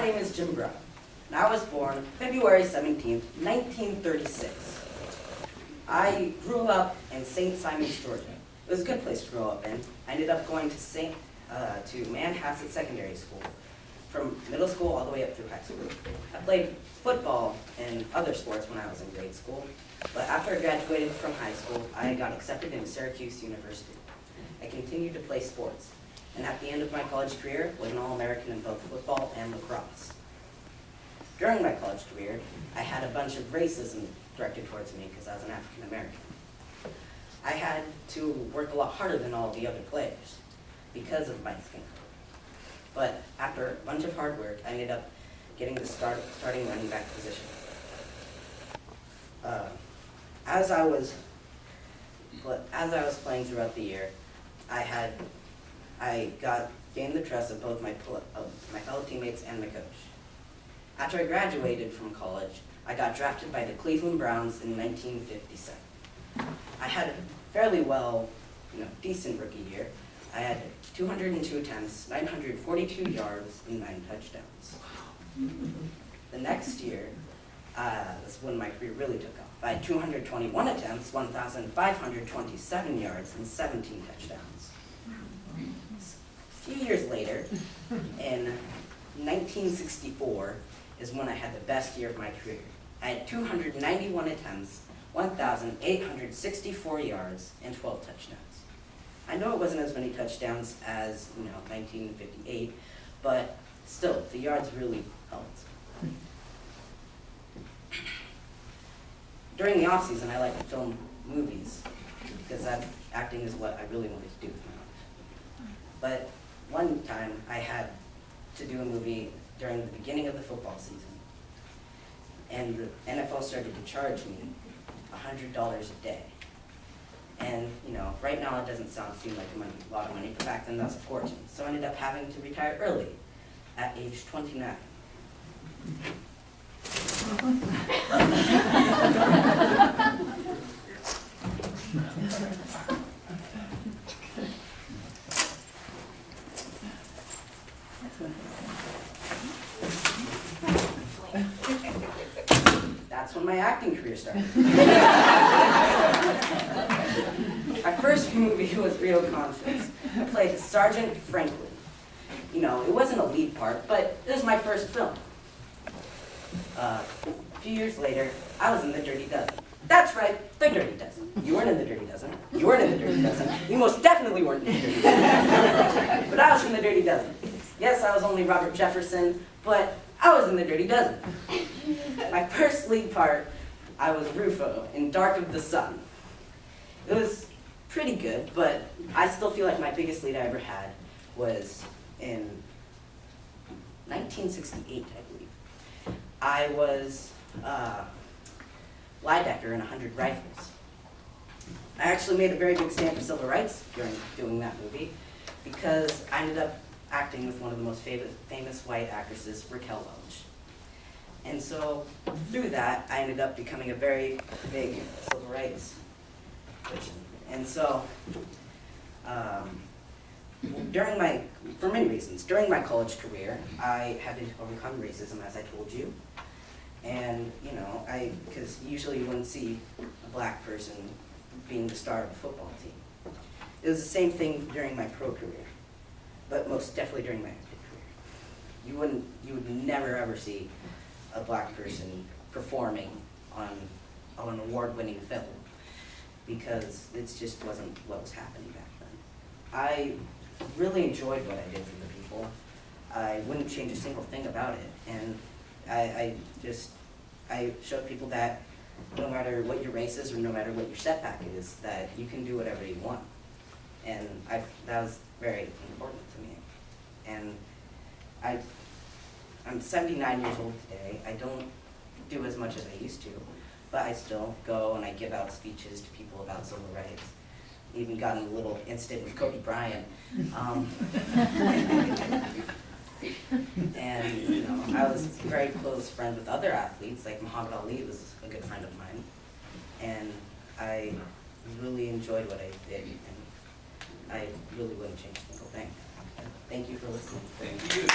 My name is Jim Brown, and I was born February 17th, 1936. I grew up in St. Simons, Georgia. It was a good place to grow up in. I ended up going to Manhasset Secondary School, from middle school all the way up through high school. I played football and other sports when I was in grade school, but after I graduated from high school, I got accepted into Syracuse University. I continued to play sports, and at the end of my college career, was an All-American in both football and lacrosse. During my college career, I had a bunch of racism directed towards me because I was an African American. I had to work a lot harder than all the other players because of my skin color. But after a bunch of hard work, I ended up getting the starting running back position. As I was playing throughout the year, I gained the trust of both my fellow teammates and my coach. After I graduated from college, I got drafted by the Cleveland Browns in 1957. I had a fairly decent rookie year. I had 202 attempts, 942 yards, and 9 touchdowns. The next year, that's when my career really took off. I had 221 attempts, 1,527 yards, and 17 touchdowns. A few years later, in 1964, is when I had the best year of my career. I had 291 attempts, 1,864 yards, and 12 touchdowns. I know it wasn't as many touchdowns as 1958, but still, the yards really helped. During the off season, I like to film movies because acting is what I really wanted to do with my life. But one time, I had to do a movie during the beginning of the football season, and the NFL started to charge me $100 a day. And right now it doesn't seem like a lot of money, but back then that was a fortune. So I ended up having to retire early at age 29. That's when my acting career started. My first movie was Real Conflicts. I played Sergeant Franklin. It wasn't a lead part, but it was my first film. A few years later, I was in The Dirty Dozen. That's right, The Dirty Dozen. You weren't in The Dirty Dozen. You weren't in The Dirty Dozen. You most definitely weren't in The Dirty Dozen. But I was in The Dirty Dozen. Yes, I was only Robert Jefferson, but I was in The Dirty Dozen. My first lead part, I was Rufo in Dark of the Sun. It was pretty good, but I still feel like my biggest lead I ever had was in 1968, I believe. I was Linebacker in 100 Rifles. I actually made a very big stand for civil rights during doing that movie because I ended up acting with one of the most famous white actresses, Raquel Welch. And so through that, I ended up becoming a very big civil rights person. And so for many reasons, during my college career, I had to overcome racism, as I told you. And, because usually you wouldn't see a black person being the star of a football team. It was the same thing during my pro career, but most definitely during my acting career. You would never ever see a black person performing on an award-winning film because it just wasn't what was happening back then. I really enjoyed what I did for the people. I wouldn't change a single thing about it, and I showed people that no matter what your race is or no matter what your setback is, that you can do whatever you want. And that was very important to me. And I'm 79 years old today. I don't do as much as I used to, but I still go and I give out speeches to people about civil rights. Even got in a little incident with Kobe Bryant. And I was very close friends with other athletes, like Muhammad Ali was a good friend of mine. And I really enjoyed what I did, and I really wouldn't change a single thing. Thank you for listening. Thank you.